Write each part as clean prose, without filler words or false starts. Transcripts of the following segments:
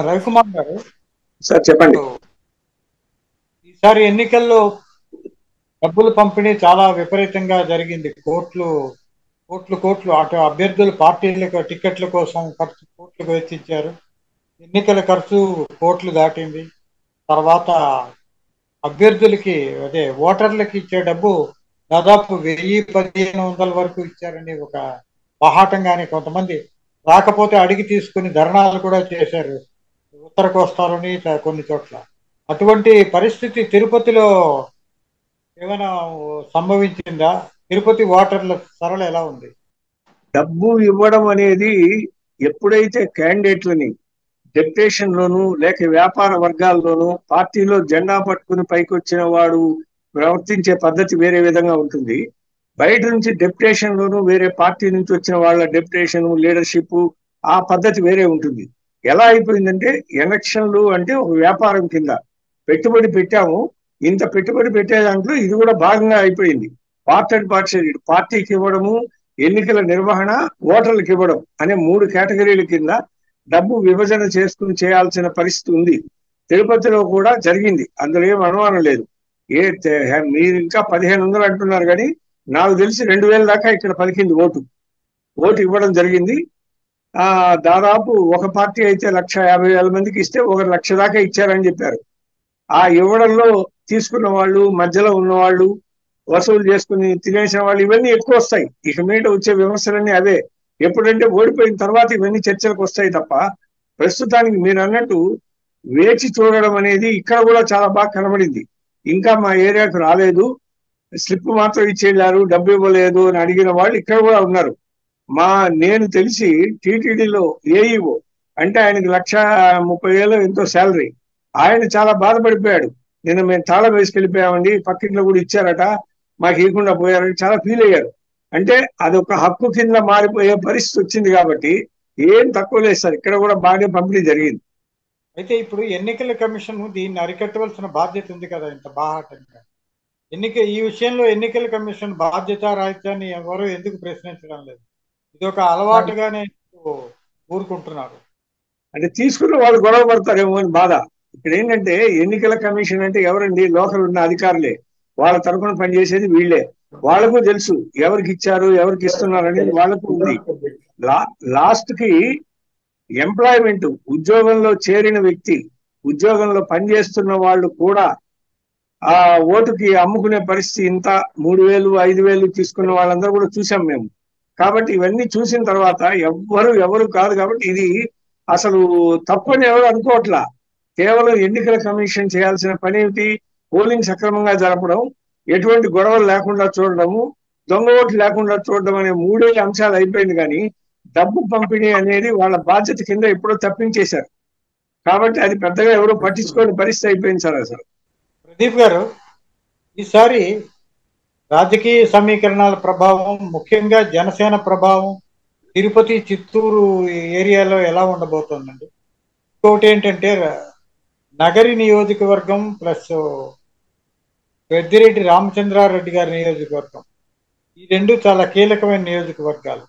రవికుమార్ గారు, సార్ చెప్పండి. ఈసారి ఎన్నికల్లో డబ్బుల పంపిణీ చాలా విపరీతంగా జరిగింది. కోట్లు కోట్లు కోట్లు అటు అభ్యర్థులు పార్టీలకు టికెట్ల కోసం ఖర్చు కోట్లు వెచ్చించారు. ఎన్నికల ఖర్చు కోట్లు దాటింది. తర్వాత అభ్యర్థులకి అదే ఓటర్లకి ఇచ్చే డబ్బు దాదాపు 1000-1500 వరకు ఇచ్చారని ఒక బాహాటంగానే కొంతమంది రాకపోతే అడిగి తీసుకుని ధర్నాలు కూడా చేశారు ఉత్తర కోస్తాలోని కొన్ని చోట్ల. అటువంటి పరిస్థితి తిరుపతిలో ఏమైనా సంభవించిందా? తిరుపతి ఓటర్ల సరళ ఎలా ఉంది? డబ్బు ఇవ్వడం అనేది ఎప్పుడైతే క్యాండిడేట్లని డెప్యుటేషన్ లోను లేక వ్యాపార వర్గాల్లోనూ పార్టీలో జెండా పట్టుకుని పైకి వచ్చిన వాడు ప్రవర్తించే పద్ధతి వేరే విధంగా ఉంటుంది. బయట నుంచి డెప్యుటేషన్ లోను వేరే పార్టీ నుంచి వచ్చిన వాళ్ళ డెప్యుటేషన్ లీడర్షిప్ ఆ పద్ధతి వేరే ఉంటుంది. ఎలా అయిపోయిందంటే ఎలక్షన్లు అంటే ఒక వ్యాపారం కింద పెట్టుబడి పెట్టాము, ఇంత పెట్టుబడి పెట్టే దాంట్లో ఇది కూడా భాగంగా అయిపోయింది. పార్ట్ అండ్ పార్ట్షియల్, పార్టీకి ఇవ్వడము, ఎన్నికల నిర్వహణ, ఓటర్లకు ఇవ్వడం అనే 3 కేటగిరీల కింద డబ్బు విభజన చేసుకుని చేయాల్సిన పరిస్థితి ఉంది. తిరుపతిలో కూడా జరిగింది, అందులో ఏం అనుమానం లేదు. మీరు ఇంకా 1500 అంటున్నారు కానీ నాకు తెలిసి 2000 దాకా ఇక్కడ పలికింది ఓటు ఇవ్వడం జరిగింది. దాదాపు ఒక పార్టీ అయితే 150,000 మందికి ఇస్తే 1,00,000 దాకా ఇచ్చారని చెప్పారు. ఆ ఇవ్వడంలో తీసుకున్న వాళ్ళు, మధ్యలో ఉన్న వాళ్ళు, వసూలు చేసుకుని తినేసిన వాళ్ళు ఇవన్నీ ఎక్కువ వస్తాయి. ఇక మీద వచ్చే విమర్శలన్నీ అవే. ఎప్పుడంటే ఓడిపోయిన తర్వాత ఇవన్నీ చర్చలకు వస్తాయి తప్ప ప్రస్తుతానికి మీరు అన్నట్టు వేచి చూడడం అనేది ఇక్కడ కూడా చాలా బాగా కనబడింది. ఇంకా మా ఏరియాకు రాలేదు, స్లిప్ మాత్రం ఇచ్చేళ్ళారు, డబ్బు ఇవ్వలేదు అని అడిగిన వాళ్ళు ఇక్కడ కూడా ఉన్నారు. నేను తెలిసి టీటీడీలో ఏఈఓ అంటే ఆయనకి 1,30,000 ఎంతో శాలరీ, ఆయన చాలా బాధపడిపోయాడు. నిన్న మేము తాళం వేసుకెళ్ళిపోయామండి, పక్కింట్లో కూడా ఇచ్చారట, మాకు ఇవ్వకుండా పోయారని చాలా ఫీల్ అయ్యారు. అంటే అదొక హక్కు కింద మారిపోయే పరిస్థితి వచ్చింది కాబట్టి ఏం తక్కువ లేదు సార్, ఇక్కడ కూడా బాగానే పంపిణీ జరిగింది. అయితే ఇప్పుడు ఎన్నికల కమిషన్ దీన్ని అరికట్టవలసిన బాధ్యత ఉంది కదా, ఇంత బాహాటంగా ఈ విషయంలో ఎన్నికల కమిషన్ బాధ్యత రాహిత్యాన్ని ఎవరు ఎందుకు ప్రశ్నించడం లేదు? ఇది ఒక అలవాటుగానే ఊరుకుంటున్నారు. అంటే తీసుకున్న వాళ్ళు గొడవ పడతారేమో అని బాధ. ఇక్కడ ఏంటంటే ఎన్నికల కమిషన్ అంటే ఎవరండి? లోకల్ ఉన్న అధికారులే, వాళ్ళ తరఫున పనిచేసేది వీళ్ళే. వాళ్ళకు తెలుసు ఎవరికి ఇచ్చారు, ఎవరికి ఇస్తున్నారు అనేది వాళ్ళకు ఉంది. లాస్ట్ కి ఎంప్లాయ్మెంట్, ఉద్యోగంలో చేరిన వ్యక్తి, ఉద్యోగంలో పనిచేస్తున్న వాళ్ళు కూడా ఆ ఓటుకి అమ్ముకునే పరిస్థితి, ఇంత 3,000 5,000 తీసుకున్న వాళ్ళందరూ కూడా చూసాం మేము. కాబట్టి ఇవన్నీ చూసిన తర్వాత ఎవరు కాదు కాబట్టి ఇది అసలు తప్పని ఎవరు అనుకోవట్లా. కేవలం ఎన్నికల కమిషన్ చేయాల్సిన పని ఏమిటి? పోలింగ్ సక్రమంగా జరపడం, ఎటువంటి గొడవలు లేకుండా చూడడము, దొంగ ఓట్లు లేకుండా చూడడం అనే 3 అంశాలు అయిపోయింది. కానీ డబ్బు పంపిణీ అనేది వాళ్ళ బాధ్యత కింద ఎప్పుడో తప్పించేశారు. కాబట్టి అది పెద్దగా ఎవరో పట్టించుకోని పరిస్థితి అయిపోయింది సార్. అసలు ప్రదీప్ గారు, ఈసారి రాజకీయ సమీకరణాల ప్రభావం, ముఖ్యంగా జనసేన ప్రభావం తిరుపతి, చిత్తూరు ఏరియాలో ఎలా ఉండబోతోందండి? ఇంకోటి ఏంటంటే నగరి నియోజకవర్గం ప్లస్ పెద్దిరెడ్డి రామచంద్రారెడ్డి గారి నియోజకవర్గం, ఈ రెండు చాలా కీలకమైన నియోజకవర్గాలు.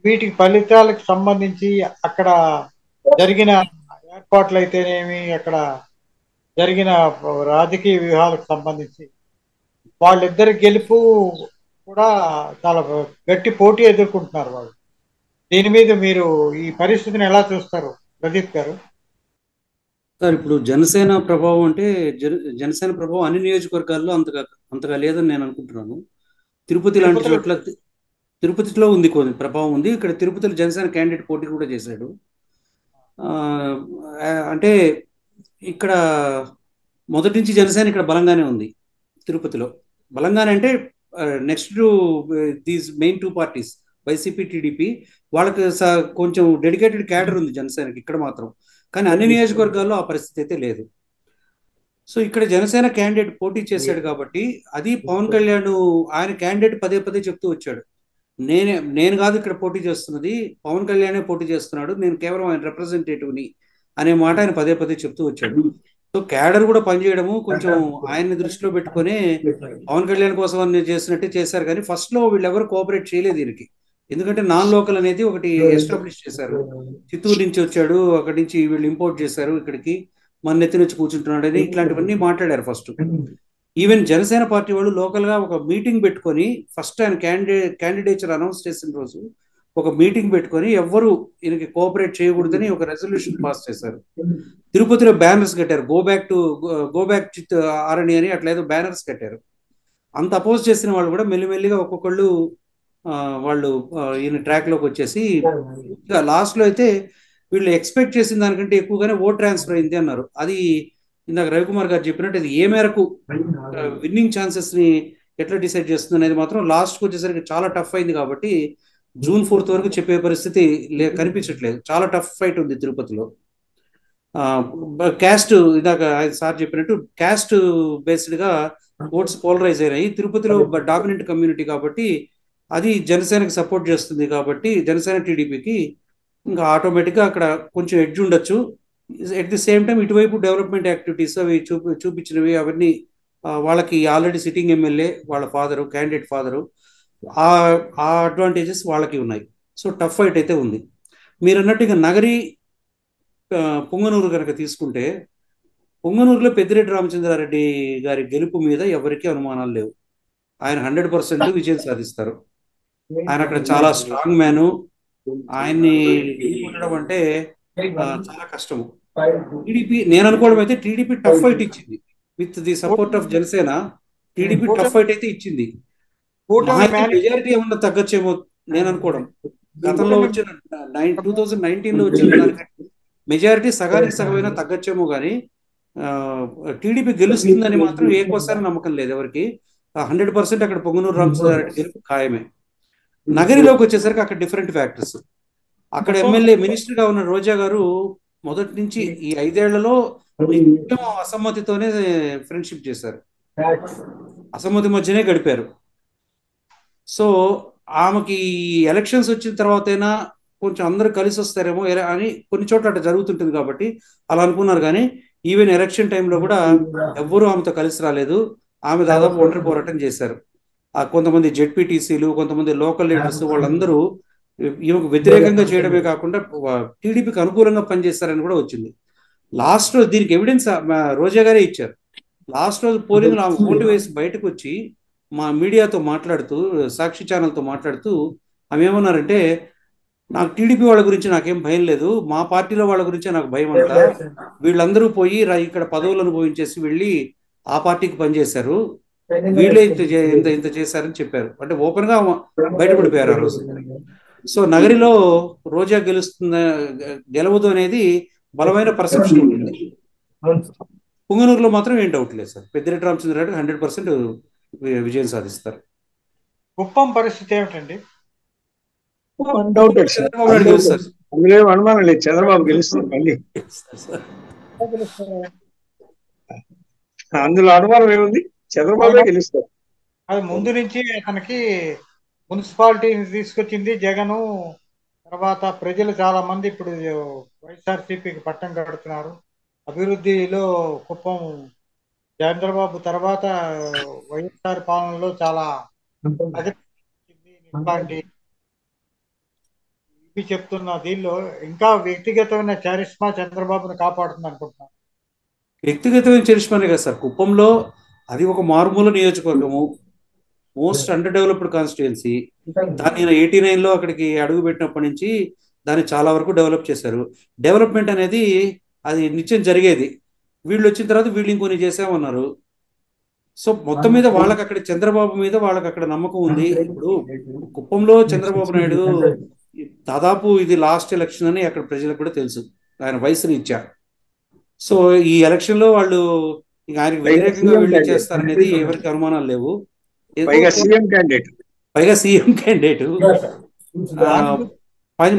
వీటికి ఫలితాలకు సంబంధించి అక్కడ జరిగిన ఏర్పాట్లు అయితేనేమి, అక్కడ జరిగిన రాజకీయ వ్యూహాలకు సంబంధించి వాళ్ళిద్దరి గెలుపు కూడా చాలా గట్టి పోటీ ఎదుర్కొంటున్నారు వాళ్ళు. దీని మీద మీరు ఈ పరిస్థితిని ఎలా చూస్తారు ప్రదీప్ గారు? సార్, ఇప్పుడు జనసేన ప్రభావం అంటే జనసేన ప్రభావం అన్ని నియోజకవర్గాల్లో అంతగా లేదని నేను అనుకుంటున్నాను. తిరుపతి లాంటి చోట్ల, తిరుపతిలో ఉంది, కొన్ని ప్రభావం ఉంది. ఇక్కడ తిరుపతిలో జనసేన క్యాండిడేట్ పోటీ కూడా చేశాడు. అంటే ఇక్కడ మొదటి నుంచి జనసేన ఇక్కడ బలంగానే ఉంది. తిరుపతిలో బలంగానే అంటే next to these main 2 parties YCP, TDP, వాళ్ళకి కొంచెం డెడికేటెడ్ క్యాడర్ ఉంది జనసేనకి ఇక్కడ మాత్రం. కానీ అన్ని నియోజకవర్గాల్లో ఆ పరిస్థితి అయితే లేదు. సో ఇక్కడ జనసేన క్యాండిడేట్ పోటీ చేశాడు కాబట్టి అది పవన్ కళ్యాణ్ ఆయన క్యాండిడేట్ పదే చెప్తూ వచ్చాడు, నేను కాదు ఇక్కడ పోటీ చేస్తున్నది, పవన్ కళ్యాణే పోటీ చేస్తున్నాడు, నేను కేవలం ఆయన రిప్రజెంటేటివ్ని అనే మాట ఆయన పదే చెప్తూ వచ్చాడు. సో క్యాడర్ కూడా పనిచేయడము కొంచెం ఆయన్ని దృష్టిలో పెట్టుకొని పవన్ కళ్యాణ్ కోసం చేసినట్టే చేశారు. కానీ ఫస్ట్ లో వీళ్ళెవరు కోఆపరేట్ చేయలేదు దీనికి. ఎందుకంటే నాన్ లోకల్ అనేది ఒకటి ఎస్టాబ్లిష్ చేశారు. చిత్తూరు నుంచి వచ్చాడు, అక్కడి నుంచి వీళ్ళు ఇంపోర్ట్ చేశారు ఇక్కడికి, మన నెత్తిన వచ్చి కూర్చుంటున్నాడు అని ఇట్లాంటివన్నీ మాట్లాడారు ఫస్ట్. ఈవెన్ జనసేన పార్టీ వాళ్ళు లోకల్ గా ఒక మీటింగ్ పెట్టుకొని ఫస్ట్ ఆయన క్యాండిడేచర్ అనౌన్స్ చేసిన రోజు ఒక మీటింగ్ పెట్టుకొని ఎవ్వరు ఈయనకి కోఆపరేట్ చేయకూడదని ఒక రెజల్యూషన్ పాస్ చేశారు. తిరుపతిలో బ్యానర్స్ కట్టారు, గో బ్యాక్ చిత్ ఆరణి అని అట్లా ఏదో బ్యానర్స్ కట్టారు. అంత అపోజ్ చేసిన వాళ్ళు కూడా మెల్లిమెల్లిగా ఒక్కొక్కళ్ళు వాళ్ళు ఈయన ట్రాక్ లోకి వచ్చేసి లాస్ట్ లో అయితే వీళ్ళు ఎక్స్పెక్ట్ చేసిన దానికంటే ఎక్కువగానే ఓట్ ట్రాన్స్ఫర్ అయింది అన్నారు. అది ఇందాక రవికుమార్ గారు చెప్పినట్టు అది ఏ మేరకు విన్నింగ్ ఛాన్సెస్ ని ఎట్లా డిసైడ్ చేస్తుంది అనేది మాత్రం లాస్ట్ వచ్చేసరికి చాలా టఫ్ అయింది. కాబట్టి June 4th వరకు చెప్పే పరిస్థితి కనిపించట్లేదు. చాలా టఫ్ ఫైట్ ఉంది తిరుపతిలో. క్యాస్ట్ ఇందాక సార్ చెప్పినట్టు క్యాస్ట్ బేస్డ్ గా ఓట్స్ పోలరైజ్ అయినాయి. తిరుపతిలో డామినెంట్ కమ్యూనిటీ కాబట్టి అది జనసేనకి సపోర్ట్ చేస్తుంది కాబట్టి జనసేన టీడీపీకి ఇంకా ఆటోమేటిక్గా అక్కడ కొంచెం ఎడ్జ్ ఉండొచ్చు. ఎట్ ది సేమ్ టైం ఇటువైపు డెవలప్మెంట్ యాక్టివిటీస్ అవి చూపించినవి అవన్నీ వాళ్ళకి ఆల్రెడీ సిట్టింగ్ ఎమ్మెల్యే వాళ్ళ ఫాదరు, క్యాండిడేట్ ఫాదరు, ఆ అడ్వాంటేజెస్ వాళ్ళకి ఉన్నాయి. సో టఫ్ ఫైట్ అయితే ఉంది. మీరు అన్నట్టు ఇక నగరి పొంగనూరు కనుక తీసుకుంటే పొంగనూరులో పెద్దిరెడ్డి రామచంద్రారెడ్డి గారి గెలుపు మీద ఎవరికీ అనుమానాలు లేవు. ఆయన 100% విజయం సాధిస్తారు. ఆయన అక్కడ చాలా స్ట్రాంగ్ మ్యాను. ఆయన్ని కొట్టడం అంటే చాలా కష్టము. టీడీపీ నేను అనుకోవడం అయితే టీడీపీ టఫ్ ఫైట్ ఇచ్చింది with the support of Janasena. TDP tough fight అయితే ఇచ్చింది. మెజారిటీ ఏమన్నా తగ్గచ్చేమో నేను అనుకోవడం. గతంలో వచ్చిన 2019లో వచ్చిన దానికంటే మెజారిటీ సగానికి సగమైనా తగ్గచ్చేమో కానీ టీడీపీ గెలుస్తుందని మాత్రం ఏకోసారి నమ్మకం లేదు ఎవరికి. 100% అక్కడ పొంగనూరు రామచంద్రారెడ్డి గెలుపు ఖాయమే. నగరిలోకి వచ్చేసరికి అక్కడ డిఫరెంట్ ఫ్యాక్టర్స్. అక్కడ ఎమ్మెల్యే మినిస్టర్ గా ఉన్న రోజా గారు మొదటి నుంచి ఈ 5 ఏళ్లలో అసమ్మతితోనే ఫ్రెండ్షిప్ చేశారు, అసమ్మతి మధ్యనే గడిపారు. సో ఆమెకి ఎలక్షన్స్ వచ్చిన తర్వాతైనా కొంచెం అందరూ కలిసి వస్తారేమో అని కొన్ని చోట్ల అట్లా జరుగుతుంటుంది కాబట్టి అలా అనుకున్నారు. కానీ ఈవెన్ ఎలక్షన్ టైంలో కూడా ఎవ్వరూ ఆమెతో కలిసి రాలేదు. ఆమె దాదాపు ఒంటరి పోరాటం చేశారు. కొంతమంది జెడ్పీటీసీలు, కొంతమంది లోకల్ లీడర్స్ వాళ్ళందరూ ఈమెకు వ్యతిరేకంగా చేయడమే కాకుండా టీడీపీకి అనుకూలంగా పనిచేస్తారని కూడా వచ్చింది. లాస్ట్ రోజు దీనికి ఎవిడెన్స్ రోజా గారే ఇచ్చారు. లాస్ట్ రోజు పోలింగ్ ఆమె ఓటు వేసి బయటకు వచ్చి మా మీడియాతో మాట్లాడుతూ, సాక్షి ఛానల్తో మాట్లాడుతూ ఆమె ఏమన్నారంటే, నాకు టీడీపీ వాళ్ళ గురించి నాకేం భయం లేదు, మా పార్టీలో వాళ్ళ గురించే నాకు భయం అంట. వీళ్ళందరూ పోయి ఇక్కడ పదవులు అనుభవించేసి వెళ్ళి ఆ పార్టీకి పనిచేశారు, వీళ్ళే ఇంత చేశారని చెప్పారు. అంటే ఓపెన్ గా బయటపడిపోయారు ఆ రోజు. సో నగరిలో రోజా గెలవదు అనేది బలమైన పర్సెప్షన్ ఉంటుంది. పుంగనూరులో మాత్రం ఏం డౌట్ లేదు సార్, పెద్దిరెడ్డి రామచంద్రారెడ్డి 100% విజయం సాధిస్తారు. కుప్పం పరిస్థితి ఏమిటండి? అందులో అనుమానం లేదు, చంద్రబాబు గెలుస్తారు మళ్ళీ. అందులో అనుమానం ఏముంది, చంద్రబాబు గెలుస్తారు. అది ముందు నుంచి తనకి మున్సిపాలిటీని తీసుకొచ్చింది జగను. తర్వాత ప్రజలు చాలా మంది ఇప్పుడు వైఎస్ఆర్సీపీకి పట్టం కడుతున్నారు. అభివృద్ధిలో కుప్పం చంద్రబాబు తర్వాత వైఎస్ఆర్ పాలనలో చాలా ఇవి చెప్తున్న దీనిలో ఇంకా వ్యక్తిగతమైన చరిష్మా చంద్రబాబును కాపాడుతుంది అనుకుంటున్నాను. వ్యక్తిగతమైన చరిష్మానే కదా సార్. కుప్పంలో అది ఒక మారుమూల నియోజకవర్గము, మోస్ట్ అండర్ డెవలప్డ్ కాన్స్టిట్యుయెన్సీ. దాన్ని 89లో అక్కడికి అడుగు పెట్టినప్పటి నుంచి దాన్ని చాలా వరకు డెవలప్ చేశారు. డెవలప్మెంట్ అనేది అది నిత్యం జరిగేది. వీళ్ళు వచ్చిన తర్వాత వీళ్ళు ఇంకొని చేసామన్నారు. సో మొత్తం మీద వాళ్ళకి అక్కడ చంద్రబాబు మీద వాళ్ళకి అక్కడ నమ్మకం ఉంది. ఇప్పుడు కుప్పంలో చంద్రబాబు నాయుడు దాదాపు ఇది లాస్ట్ ఎలక్షన్ అని అక్కడ ప్రజలకు కూడా తెలుసు, ఆయన వయసుని ఇచ్చారు. సో ఈ ఎలక్షన్ లో వాళ్ళు ఆయనకి వ్యతిరేకంగా వీళ్ళు చేస్తారనేది ఎవరికి అనుమానాలు లేవు. పైగా సీఎం క్యాండిడేట్.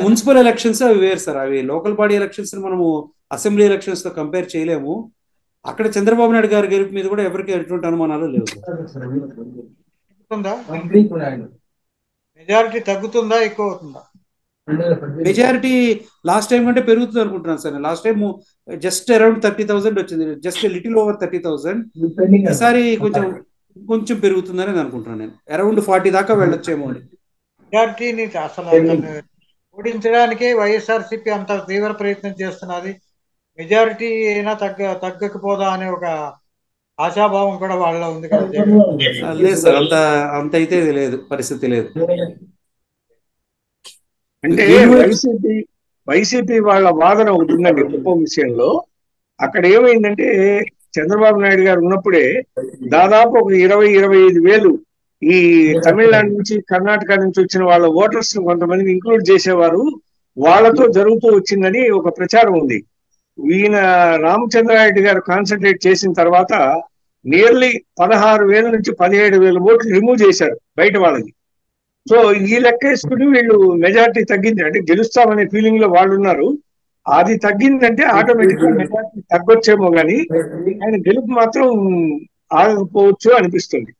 మున్సిపల్ ఎలక్షన్స్ అవి వేరు సార్, అవి లోకల్ బాడీ ఎలక్షన్స్ మనము అసెంబ్లీ ఎలక్షన్స్ తో కంపేర్ చేయలేము. అక్కడ చంద్రబాబు నాయుడు గారి గెలుపు మీద కూడా ఎవరికి ఎటువంటి అనుమానాలు లేవు. మెజారిటీ తగ్గుతుందా ఎక్కువ అవుతుందా? మెజారిటీ లాస్ట్ టైం కంటే పెరుగుతుంది అనుకుంటున్నాను sir. Last time just around 30,000 వచ్చింది, జస్ట్ లిటిల్ ఓవర్ 30,000. ఈసారి కొంచెం పెరుగుతుందని అనుకుంటున్నాను నేను. అరౌండ్ 40 దాకా వెళ్ళొచ్చేమో అని. మెజారిటీని అసలు ఓడించడానికే వైఎస్ఆర్సీపీ అంత తీవ్ర ప్రయత్నం చేస్తున్నది. మెజారిటీ అయినా తగ్గకపోదా అనే ఒక ఆశాభావం కూడా వాళ్ళలో ఉంది కదా జగన్. లేదు సార్, అంత అయితే లేదు, పరిస్థితి లేదు. అంటే వైసీపీ వాళ్ళ వాదన ఒకటి ఉందండి కుప్పం విషయంలో. అక్కడ ఏమైందంటే చంద్రబాబు నాయుడు గారు ఉన్నప్పుడే దాదాపు ఒక 20-25 వేలు ఈ తమిళనాడు నుంచి కర్ణాటక నుంచి వచ్చిన వాళ్ళ ఓటర్స్ కొంతమందిని ఇంక్లూడ్ చేసేవారు, వాళ్ళతో జరుగుతూ వచ్చిందని ఒక ప్రచారం ఉంది. ఈయన రామచంద్రారెడ్డి గారు కాన్సన్ట్రేట్ చేసిన తర్వాత నియర్లీ 16,000 నుంచి 17,000 ఓట్లు రిమూవ్ చేశారు బయట వాళ్ళని. సో ఈ లెక్క వేసుకుని వీళ్ళు మెజారిటీ తగ్గింది, అంటే గెలుస్తామనే ఫీలింగ్ లో వాళ్ళు ఉన్నారు. అది తగ్గిందంటే ఆటోమేటిక్ గా మెజారిటీ తగ్గొచ్చేమో కానీ ఆయన గెలుపు మాత్రం ఆగకపోవచ్చు అనిపిస్తుంది.